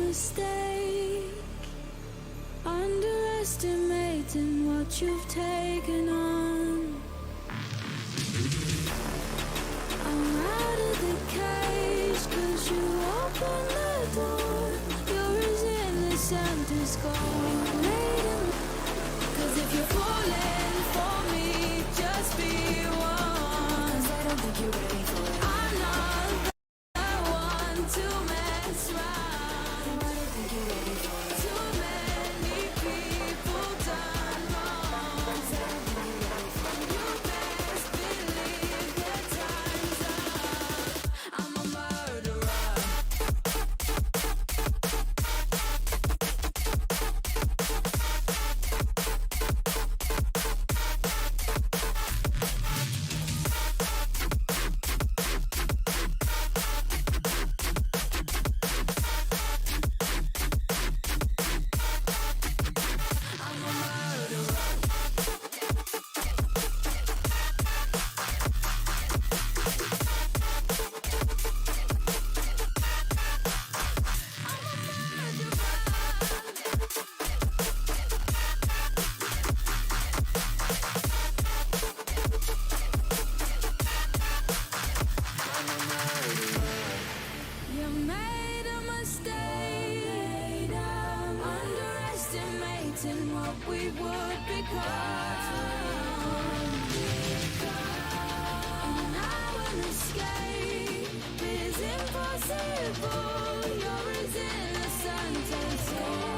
mistake, underestimating what you've taken on. I'm out of the cage, 'cause you opened the door. You're as innocent as gold. 'Cause if you're falling for me, just be one. 'Cause I don't think you're ready for it. I'm not the one to mess around. I don't think you're ready for it. Too many people done wrong. 'Cause I don't think you're ready for it. You best believe that time's up. I'm a murderer. You made a mistake, underestimating what we would become. And now an escape is impossible. You're as innocent as gold.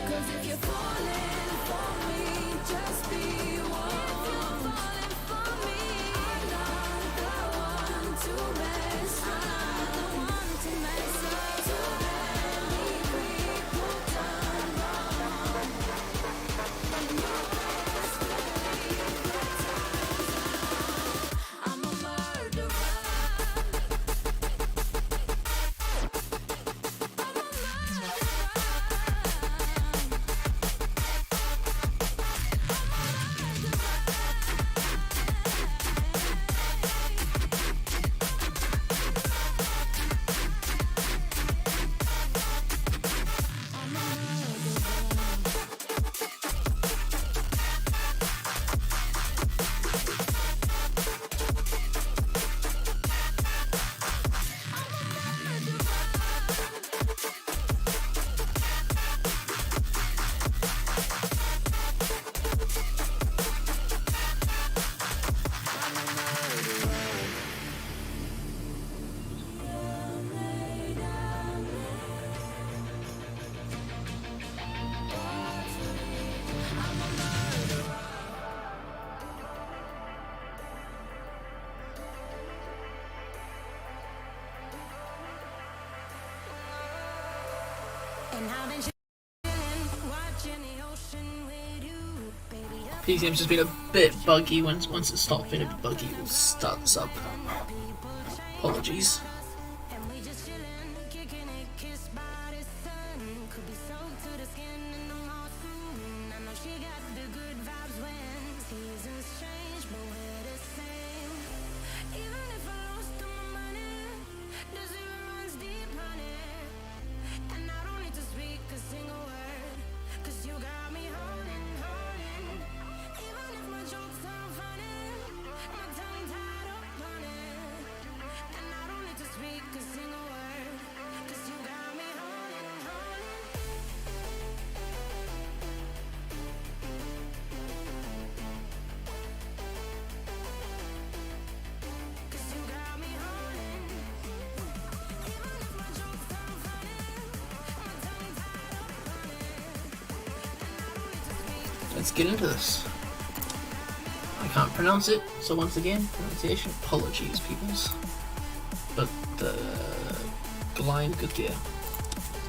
'Cause if you're falling for me, just be one. If you're falling for me, I'm not the one to mess around. The one to mess up. Too many people done wrong. And you best believe that time's up. I'm a murderer. PCM's just been a bit buggy. Once it stops being a bit buggy, we'll start this up. Apologies. Let's get into this. I can't pronounce it, so once again, pronunciation apologies, peoples. But Gylne Gutuer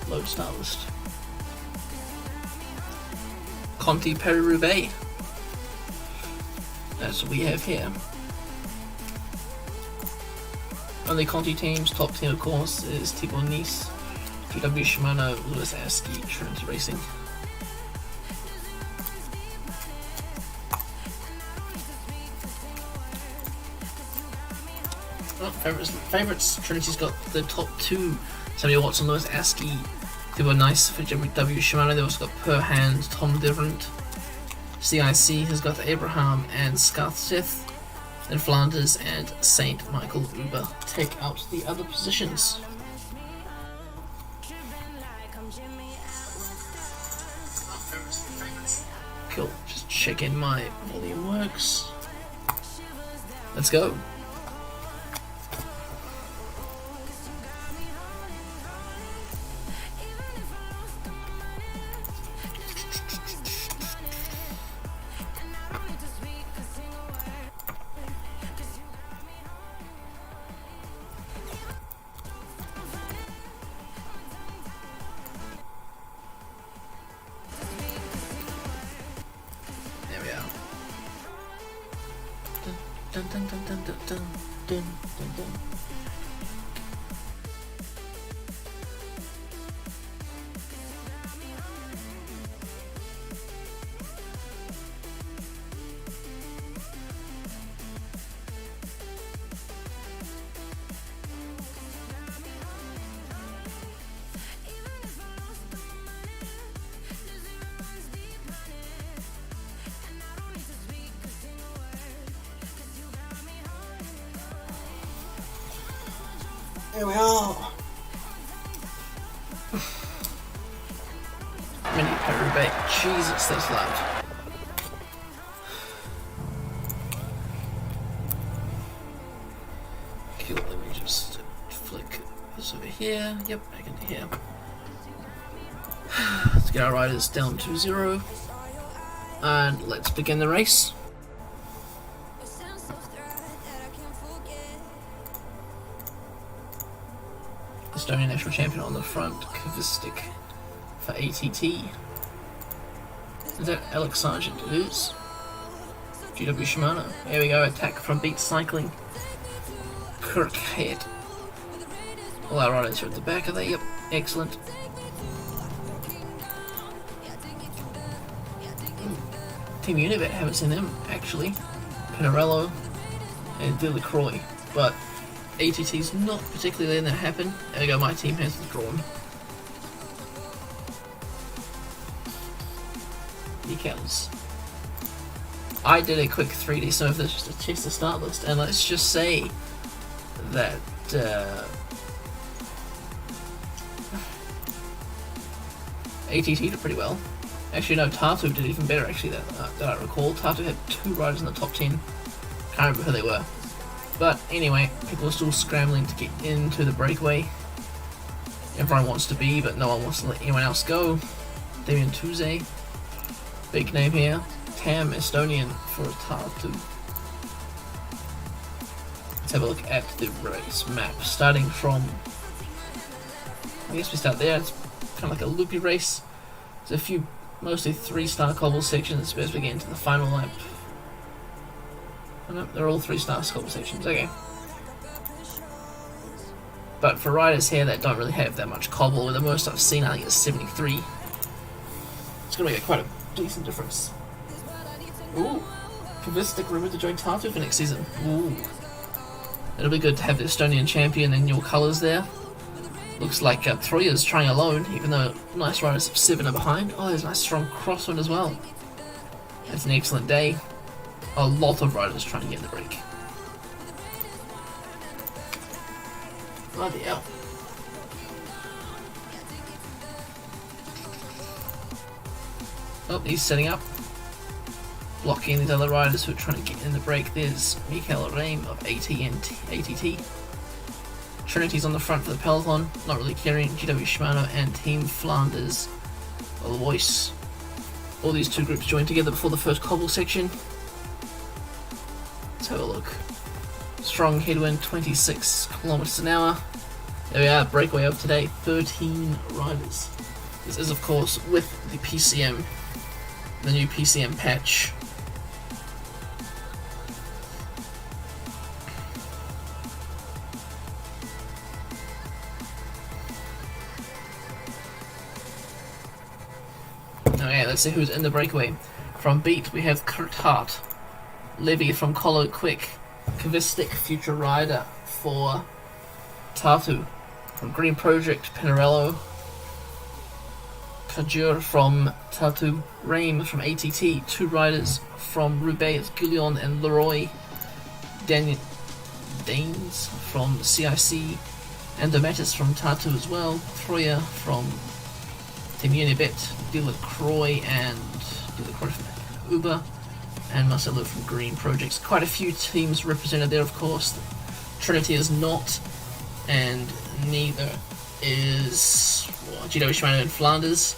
load start list. Conti Roubaix. That's what we have here. Only Conti teams, top team of course is Thibaut Nice, GW Shimano, Lewis Askey, Trinity Racing. Oh, favorites. Trinity's got the top two. Samuel Watson, Lewis Askey. They were nice for Gylne Shimano. They also got Per Hand, Tom Different. CIC has got Abraham and Scarthseth. Then Flanders and Saint Michael Uber take out the other positions. Cool, just checking my volume works. Let's go. Dun, dun, dun, dun, dun, dun, dun, dun, dun. Here we are. Mini Perubate. Jesus, that's loud. Cool, let me just flick this over here. Yep, back into here. Let's get our riders down to 0. And let's begin the race. Estonian national champion on the front, Kvistik for ATT. Is that Alex Sargent? It is. GW Shimano. Here we go, attack from Beat Cycling. Kirkhead. All our riders are at the back of there, yep, excellent. Team Unibet, haven't seen them actually. Pinarello and Delacroix, but ATT's not particularly letting that happen. There we go, my team has withdrawn. Decals. I did a quick 3D so if there's just to test the start list, and let's just say that ATT did pretty well. Actually no, Tartu did even better actually that I recall. Tartu had 2 riders in the top 10. Can't remember who they were. But anyway, people are still scrambling to get into the breakaway. Everyone wants to be, but no one wants to let anyone else go. Damien Tuze, big name here. Tam Estonian for Tartu. Let's have a look at the race map. Starting from, I guess we start there. It's kind of like a loopy race. There's a few, mostly 3-star cobble sections as we get into the final lap. Oh, no, they're all 3-star cobble sections, okay. But for riders here that don't really have that much cobble, the most I've seen I think is 73. It's going to make quite a decent difference. Ooh, Kvistik rumored to join Tartu for next season. Ooh, it'll be good to have the Estonian champion in your colours there. Looks like Troya's trying alone, even though nice riders of 7 are behind. Oh, there's a nice strong crosswind as well. It's an excellent day. A lot of riders trying to get in the break. Bloody hell. Oh, he's setting up. Blocking these other riders who are trying to get in the break. There's Mikael Reim of ATT. Trinity's on the front for the peloton, not really caring. GW Shimano and Team Flanders. Alois. All these two groups joined together before the first cobble section. Let's have a look. Strong headwind, 26 kilometers an hour. There we are, breakaway of today, 13 riders. This is of course with the PCM, the new PCM patch. Okay, let's see who's in the breakaway. From Beat we have Kurt Hart, Levy from Colo Quick, Kvistik, future rider for Tatu. From Green Project, Pinarello. Gutuer from Tatu. Rame from ATT. 2 riders from Roubaix, Gylne and Leroy. Danes from CIC. And Domatis from Tatu as well. Troya from Team Unibet. Delacroix from Uber. And Marcelo from Green Projects. Quite a few teams represented there, of course. Trinity is not, and neither is GW Shimano and Flanders.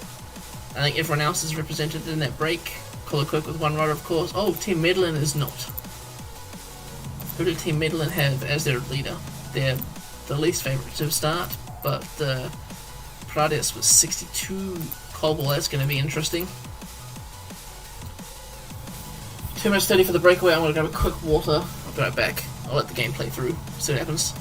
I think everyone else is represented in that break. Colquitt with 1 rider, of course. Oh, Team Medellin is not. Who did Team Medellin have as their leader? They're the least favourite to start, but Prades was 62 Cobble. That's going to be interesting. 2 minutes 30 for the breakaway. I'm going to grab a quick water. I'll be right back. I'll let the game play through, see what happens.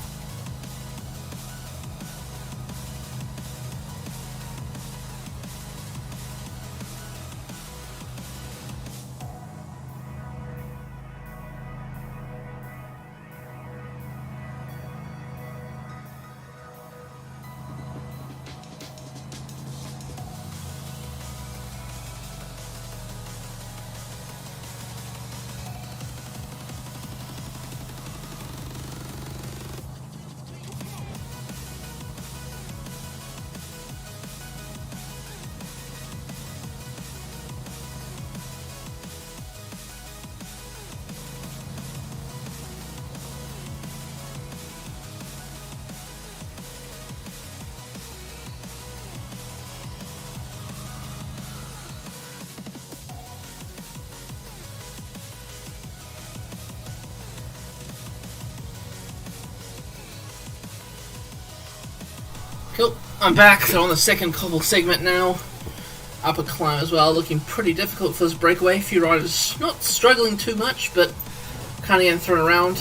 Cool, I'm back. They're on the second cobble segment now. Upper climb as well, looking pretty difficult for this breakaway. A few riders not struggling too much, but kind of getting thrown around.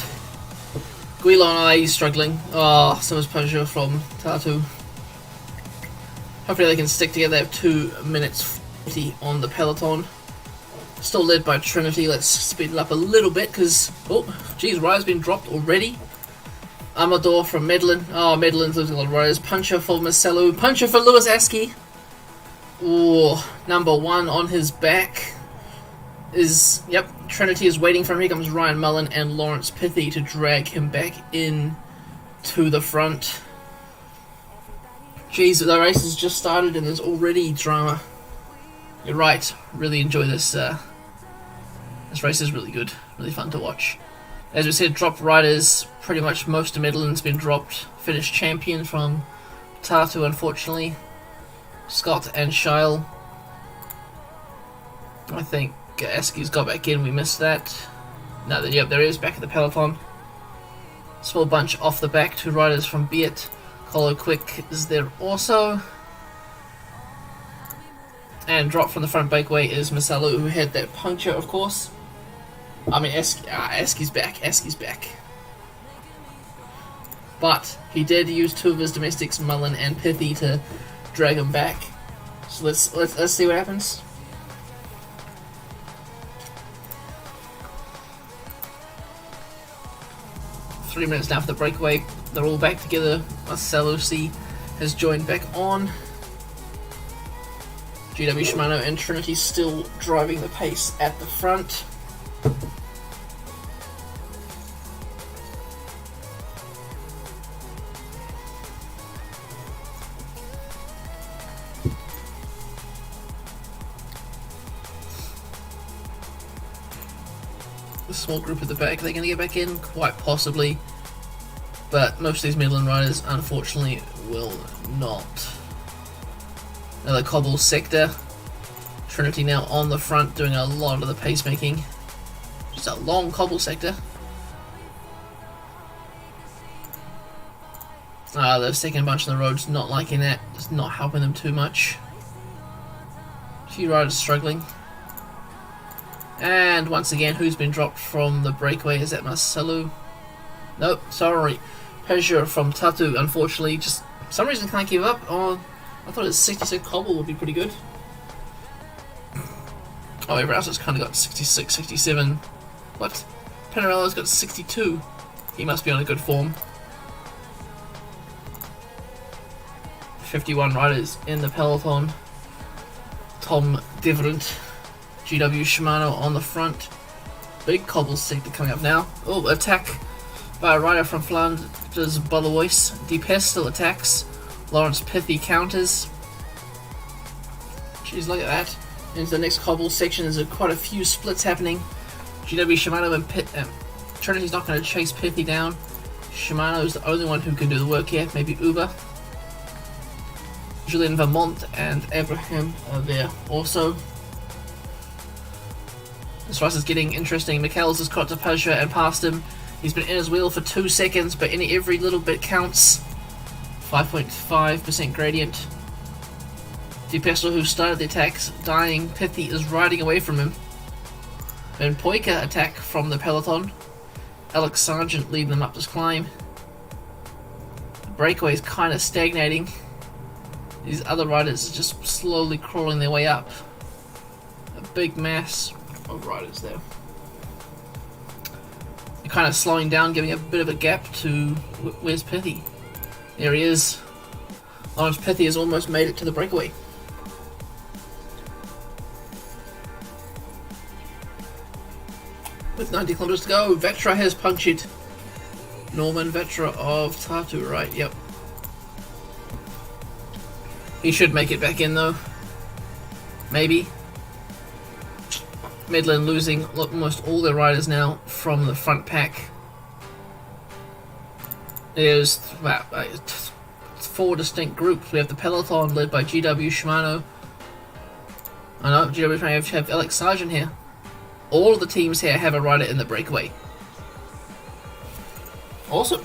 Gylne and I struggling. Oh, so much pressure from Tatu. Hopefully they can stick together. They have 2 minutes 40 on the peloton. Still led by Trinity. Let's speed it up a little bit because, oh, geez, rider's been dropped already. Amador from Medellin. Oh, Medellin's losing a lot of riders. Puncher for Marcelo. Puncher for Lewis Askey. Oh, number 1 on his back is, yep, Trinity is waiting for him. Here comes Ryan Mullen and Lawrence Pithy to drag him back in to the front. Jeez, the race has just started and there's already drama. You're right, really enjoy this. This race is really good, really fun to watch. As we said, dropped riders, pretty much most of Medellin's been dropped. Finished champion from Tatu, unfortunately. Scott and Shile. I think Askey's got back in, we missed that. No, yep, there he is, back at the peloton. Small bunch off the back, 2 riders from Beat. Colquitt is there also. And drop from the front breakaway is Marcelo, who had that puncture, of course. I mean, Askey's back. But he did use 2 of his domestics, Mullen and Pithy, to drag him back. So let's see what happens. Three minutes now for the breakaway. They're all back together. Marcelo C has joined back on. GW Shimano and Trinity still driving the pace at the front. The small group at the back, are they going to get back in? Quite possibly. But most of these Medellin riders, unfortunately, will not. Another cobble sector. Trinity now on the front, doing a lot of the pacemaking. Just a long cobble sector. The second bunch on the road's not liking that. It's not helping them too much. A few riders struggling. And once again, who's been dropped from the breakaway? Is that Marcelo? Nope, sorry. Gutuer from Tatu, unfortunately, just for some reason can't keep up. Oh, I thought his 66 cobble would be pretty good. Oh, everyone else has kind of got 66, 67. What? Pinarello's got 62. He must be on a good form. 51 riders in the peloton. Tom Deverant, GW Shimano on the front. Big cobble sector coming up now. Oh, attack by a rider from Flanders Bolois. DPS still attacks. Lawrence Pithy counters. Jeez, look at that. Into the next cobble section, there's quite a few splits happening. GW Shimano and Trinity's not going to chase Pithy down. Shimano's the only one who can do the work here. Maybe Uber. Julien Vermont and Abraham are there also. This race is getting interesting. Michaels has caught to Pasha and passed him. He's been in his wheel for 2 seconds, but every little bit counts. 5.5% gradient. DiPesto, who started the attacks, dying. Pithy is riding away from him. Van Poyka attack from the peloton. Alex Sargent leading them up this climb. The breakaway is kind of stagnating. These other riders are just slowly crawling their way up. A big mass of riders there. They're kind of slowing down, giving a bit of a gap to... Where's Pithy? There he is. Lawrence Pithy has almost made it to the breakaway. With 90 kilometers to go, Vetra has punctured. Norman Vetra of Tartu, right? Yep. He should make it back in though. Maybe. Midland losing almost all their riders now from the front pack. There's 4 distinct groups. We have the peloton led by GW Shimano. I know, GW Shimano have Alex Sargent here. All of the teams here have a rider in the breakaway. Awesome.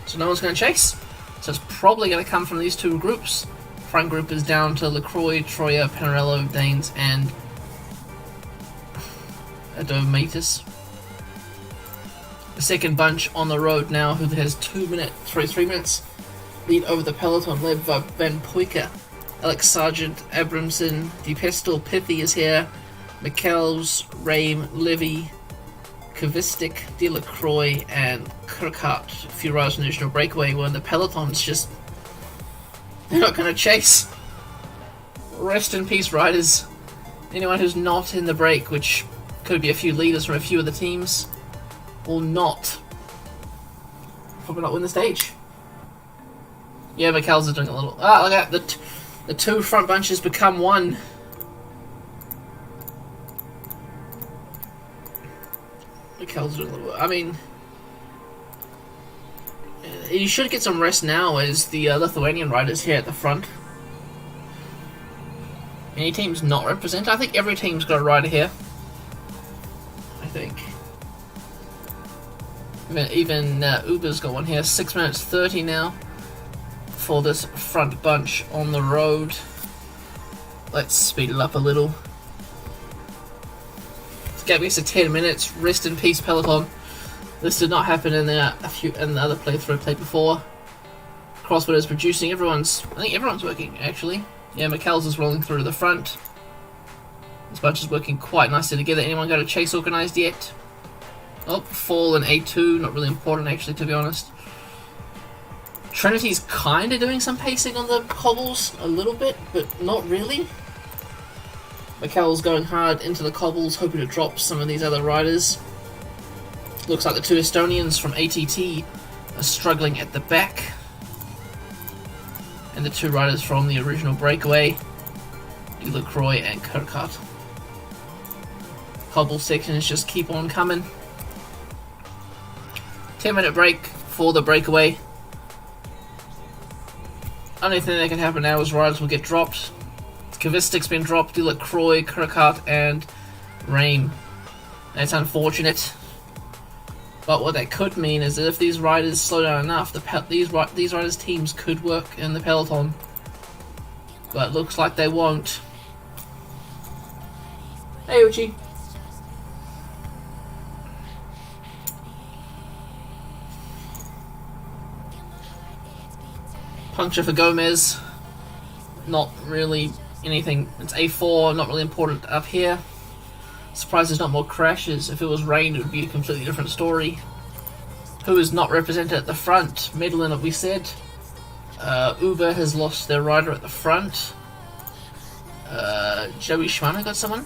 So no one's going to chase. So it's probably going to come from these 2 groups. Front group is down to LaCroix, Troya, Panarello, Danes, and Adomatus. The second bunch on the road now, who has 3 minutes lead over the peloton, led by Van Poyka, Alex Sargent, Abramson, DePestel, Pithy is here, Michels, Rame, Levy, Kavistik, Delacroix, and Kirkhart. A few riders in the additional breakaway when the peloton's just... They're not going to chase. Rest in peace, riders. Anyone who's not in the break, which could be a few leaders from a few of the teams, will probably not win the stage. Yeah, Michaels is doing a little... Ah, look at that. The 2 front bunches become 1. Michaels is doing a little... I mean... You should get some rest now as the Lithuanian riders here at the front. Any teams not represented? I think every team's got a rider here. I think. Even Uber's got one here. 6 minutes 30 now for this front bunch on the road. Let's speed it up a little. Let's get us to 10 minutes. Rest in peace, peloton. This did not happen in the other playthrough I played before. Crossword is producing. I think everyone's working actually. Yeah, Michaels is rolling through to the front. This bunch is working quite nicely together. Anyone got a chase organised yet? Oh, Fall and A2, not really important actually, to be honest. Trinity's kind of doing some pacing on the cobbles a little bit, but not really. Michael's going hard into the cobbles, hoping to drop some of these other riders. Looks like the 2 Estonians from ATT are struggling at the back. And the 2 riders from the original breakaway, Delacroix and Kirkhart. Cobble sections just keep on coming. 10-minute break for the breakaway. Only thing that can happen now is riders will get dropped. Kavistik's been dropped, Delacroix, Kirkhart, and Rame. That's unfortunate. But what that could mean is that if these riders slow down enough, these riders' teams could work in the peloton. But it looks like they won't. Hey, Uchi. Puncture for Gomez. Not really anything. It's A4, not really important up here. Surprised there's not more crashes. If it was rain, it would be a completely different story. Who is not represented at the front? Medlin, we said. Uber has lost their rider at the front. Joey Schwanner got someone?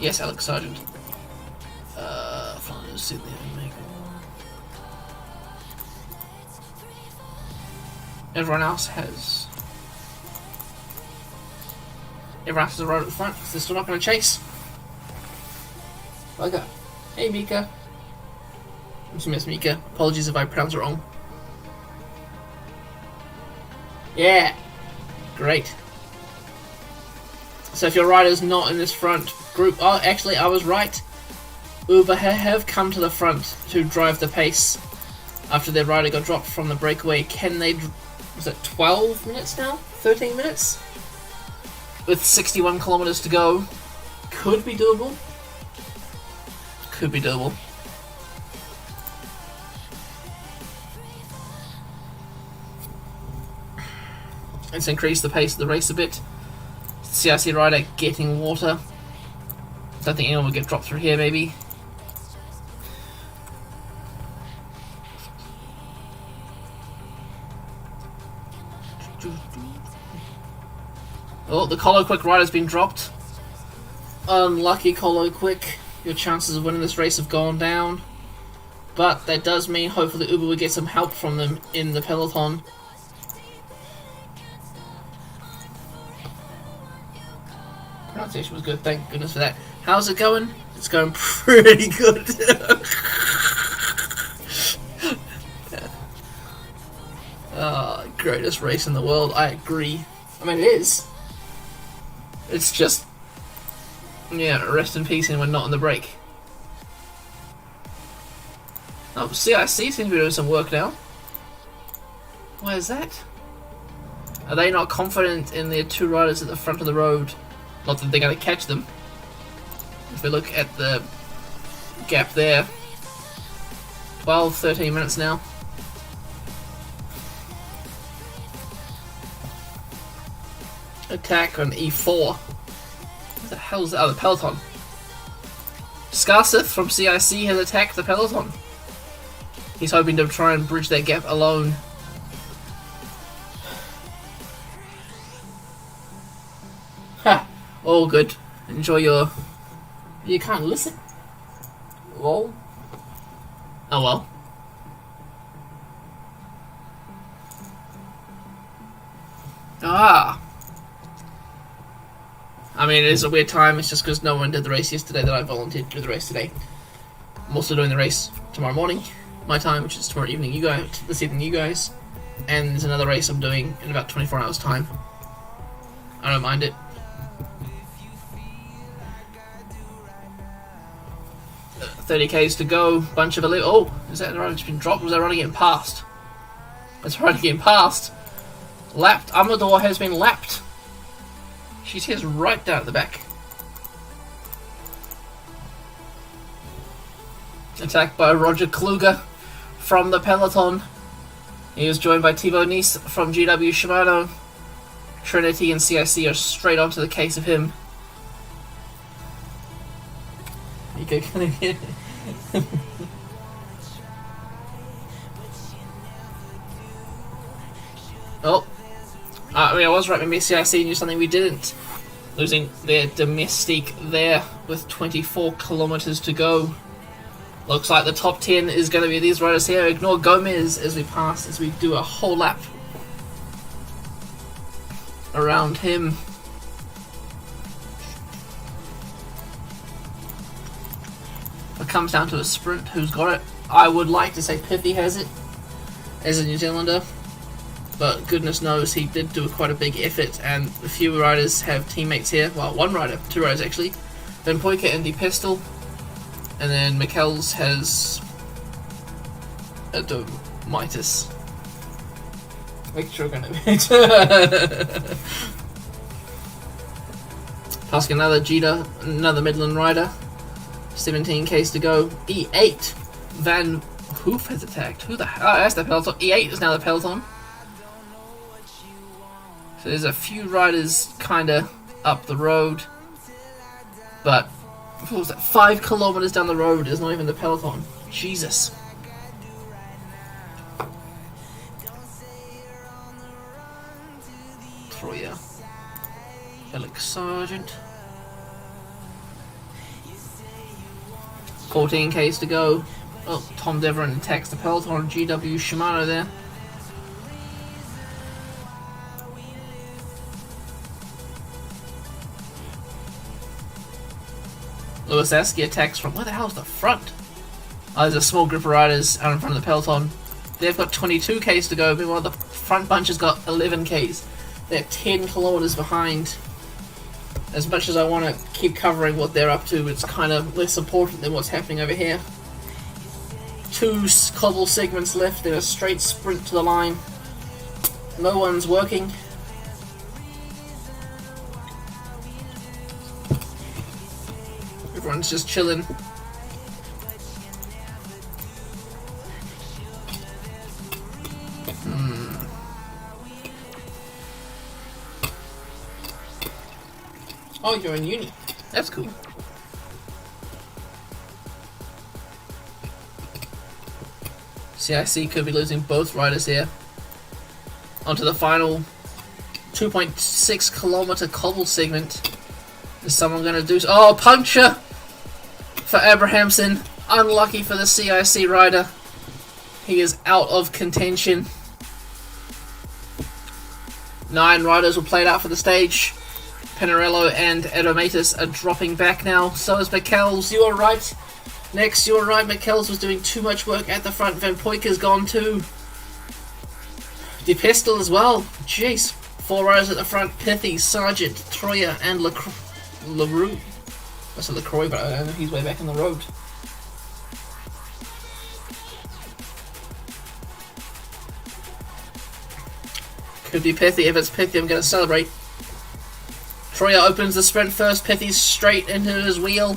Yes, Alex Sargent. Flanders, Sydney, Omega. Everyone else has a rider at the front, so they're still not going to chase. Bugger. Hey, Mika. I'm assuming it's Mika. Apologies if I pronounce it wrong. Yeah! Great. So if your rider's not in this front group... Oh, actually, I was right. Uber have come to the front to drive the pace after their rider got dropped from the breakaway. Can they... Was it 12 minutes now? 13 minutes? With 61 kilometers to go. Could be doable. Could be doable. Let's increase the pace of the race a bit. CIC rider getting water. Don't think anyone will get dropped through here, maybe. Oh, the Colo Quick rider's been dropped. Unlucky Colo Quick. Your chances of winning this race have gone down. But that does mean hopefully Uber will get some help from them in the peloton. Pronunciation was good, thank goodness for that. How's it going? It's going pretty good. Greatest race in the world, I agree. I mean, it is. It's just... Yeah, rest in peace and we're not on the break. Oh, CIC seems to be doing some work now. Why is that? Are they not confident in their two riders at the front of the road? Not that they're going to catch them. If we look at the gap there, 12, 13 minutes now. Attack on E4. What the hell is that? Oh, the peloton. Scarsith from CIC has attacked the peloton. He's hoping to try and bridge that gap alone. Ha! All good. Enjoy your... You can't listen? Lol. Oh well. Ah! I mean, it is a weird time. It's just because no one did the race yesterday that I volunteered to do the race today. I'm also doing the race tomorrow morning, my time, which is tomorrow evening, you guys, this evening, you guys. And there's another race I'm doing in about 24 hours time. I don't mind it. Uh, 30k's to go, bunch of elite. Oh, is that the rider that's been dropped? Was that rider getting passed? That's rider getting passed. Lapped. Amador has been lapped. She's here right down at the back. Attacked by Roger Kluger from the peloton. He was joined by Thibaut Nice from GW Shimano. Trinity and CIC are straight onto the case of him. You go kind of here. Oh. I mean, I was right, maybe CIC knew something we didn't. Losing their domestique there with 24 kilometers to go. Looks like the top 10 is going to be these riders here. Ignore Gomez as we pass, as we do a whole lap around him. It comes down to a sprint. Who's got it? I would like to say Piffy has it as a New Zealander. But goodness knows he did do quite a big effort, and a few riders have teammates here. Well, one rider, two riders actually. Van Poyka and De Pestel. And then Mikkels has a Mitis. Make sure I'm gonna Passing another Jita, another Midland rider. 17k's to go. E8. Van Hoof has attacked. Who the hell? Oh, that's the peloton. E8 is now the peloton. So there's a few riders kinda up the road. But what was that? 5 kilometers down the road is not even the peloton. Jesus. Troya. Felix Sargent. 14Ks to go. Oh, Tom Deveron attacks the peloton on GW Shimano there. Lewis Askey attacks from where the hell's the front? Oh, there's a small group of riders out in front of the peloton. They've got 22Ks to go, meanwhile the front bunch has got 11Ks. They're 10 kilometers behind. As much as I want to keep covering what they're up to, it's kind of less important than what's happening over here. 2 cobble segments left, then a straight sprint to the line. No one's working. Everyone's just chilling. Oh, you're in uni. That's cool. CIC could be losing both riders here. Onto the final 2.6 kilometer cobble segment. Is someone going to do... Oh, puncture for Abrahamson. Unlucky for the CIC rider. He is out of contention. 9 riders were played out for the stage. Pinarello and Edomatis are dropping back now. So is Mikkels. You are right. Next, you are right. Mikkels was doing too much work at the front. Van Poyker's gone too. De Pestel as well. Jeez. 4 riders at the front. Pithy, Sargent, Troya, and LaRue. I said LaCroix, but I don't know. He's way back on the road. Could be Pithy. If it's Pithy, I'm going to celebrate. Troya opens the sprint first. Pithy's straight into his wheel.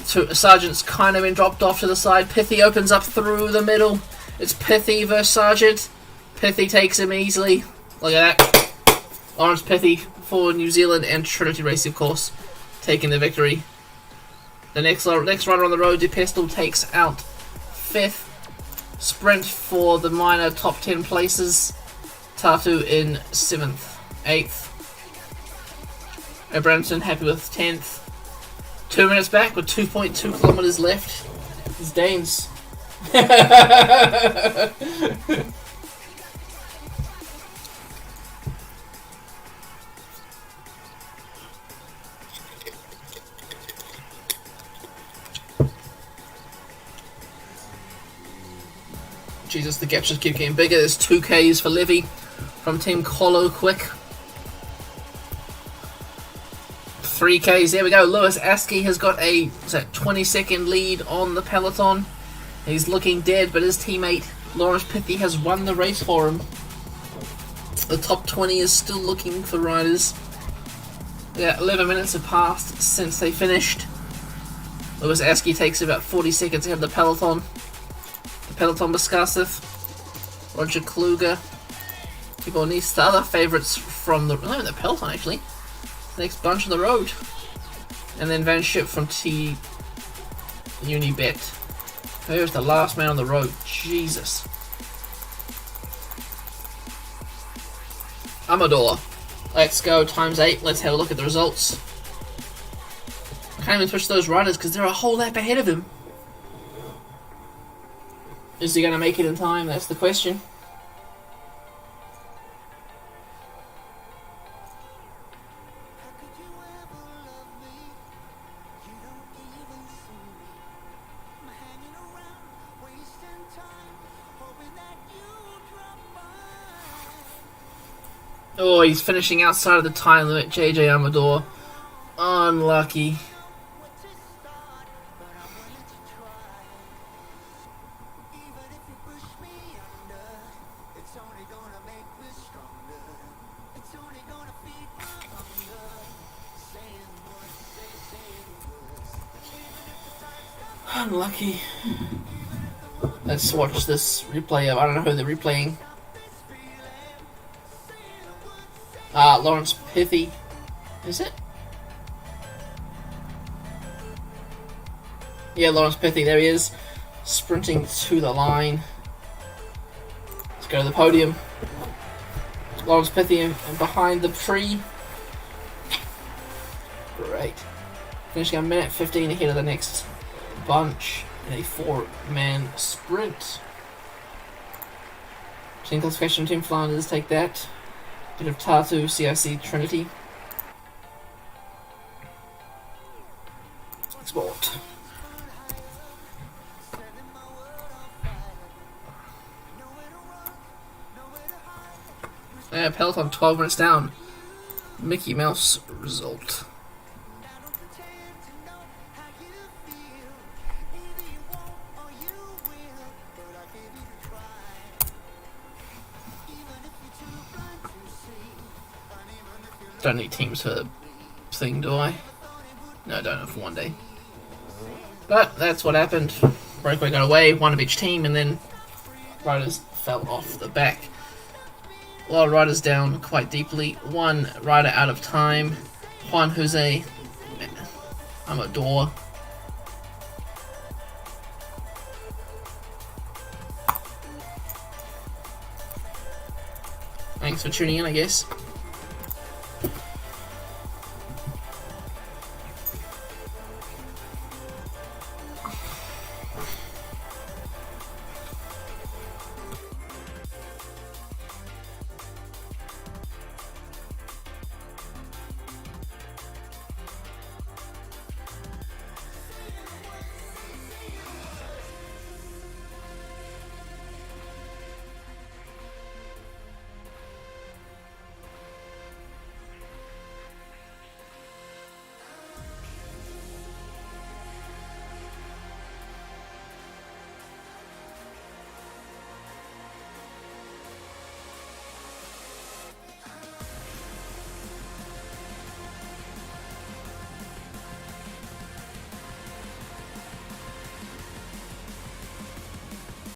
Sargent's kind of been dropped off to the side. Pithy opens up through the middle. It's Pithy versus Sargent. Pithy takes him easily. Look at that. Lawrence Pithy for New Zealand and Trinity Race, of course, taking the victory. The next rider on the road, De Pestel, takes out 5th. Sprint for the minor top 10 places. Tatu in 7th. 8th. Abramson happy with 10th. 2 minutes back with 2.2 kilometers left. It's Danes. Jesus, the gaps just keep getting bigger. There's 2Ks for Levy from Team Colo Quick. 3Ks, there we go. Lewis Askey has got a 20-second lead on the peloton. He's looking dead, but his teammate Lawrence Pithy has won the race for him. The top 20 is still looking for riders. Yeah, 11 minutes have passed since they finished. Lewis Askey takes about 40 seconds ahead of the peloton. The peloton Beskasev, Roger Kluger, Tibor Nice, the other favourites from not even the peloton actually. Next bunch on the road. And then Van Schip from T Unibet. There's the last man on the road. Jesus. Amador. Let's go, times 8. Let's have a look at the results. I can't even push those riders because they're a whole lap ahead of him. Is he going to make it in time? That's the question. Oh, he's finishing outside of the time limit, JJ Amador. Unlucky. Unlucky. Let's watch this replay of, I don't know who they're replaying. Lawrence Pithy. Is it? Yeah, Lawrence Pithy, there he is. Sprinting to the line. Let's go to the podium. Lawrence Pithy and behind the tree. Great. Finishing a minute 15 ahead of the next bunch in a 4-man sprint. Team classification, Team Flanders take that. Bit of Tartu, CIC Trinity. Export. Yeah, Peloton 12 minutes down. Mickey Mouse result. Don't need teams for the thing, do I? No, I don't know for one day. But that's what happened. Breakaway got away, one of each team, and then riders fell off the back. A lot of riders down quite deeply. One rider out of time. Juan Jose. I'm a door. Thanks for tuning in, I guess.